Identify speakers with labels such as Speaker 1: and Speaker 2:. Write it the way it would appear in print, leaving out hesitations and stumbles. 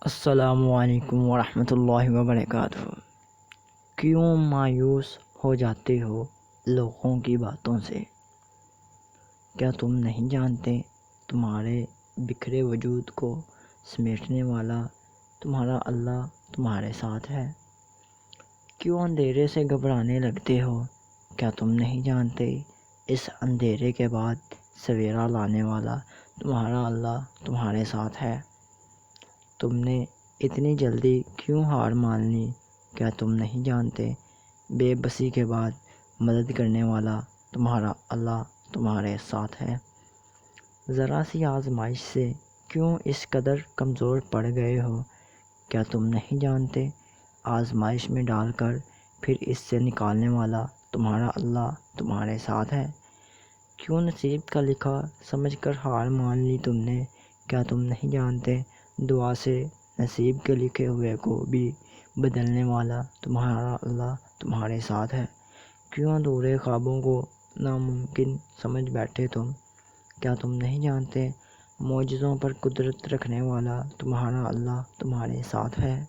Speaker 1: السلام علیکم ورحمۃ اللہ وبرکاتہ۔ کیوں مایوس ہو جاتے ہو لوگوں کی باتوں سے؟ کیا تم نہیں جانتے تمہارے بکھرے وجود کو سمیٹنے والا تمہارا اللہ تمہارے ساتھ ہے؟ کیوں اندھیرے سے گھبرانے لگتے ہو؟ کیا تم نہیں جانتے اس اندھیرے کے بعد سویرا لانے والا تمہارا اللہ تمہارے ساتھ ہے؟ تم نے اتنی جلدی کیوں ہار مان لی؟ کیا تم نہیں جانتے بے بسی کے بعد مدد کرنے والا تمہارا اللہ تمہارے ساتھ ہے؟ ذرا سی آزمائش سے کیوں اس قدر کمزور پڑ گئے ہو؟ کیا تم نہیں جانتے آزمائش میں ڈال کر پھر اس سے نکالنے والا تمہارا اللہ تمہارے ساتھ ہے؟ کیوں نصیب کا لکھا سمجھ کر ہار مان لی تم نے؟ کیا تم نہیں جانتے دعا سے نصیب کے لکھے ہوئے کو بھی بدلنے والا تمہارا اللہ تمہارے ساتھ ہے؟ کیوں ادھورے خوابوں کو ناممکن سمجھ بیٹھے تم؟ کیا تم نہیں جانتے معجزوں پر قدرت رکھنے والا تمہارا اللہ تمہارے ساتھ ہے؟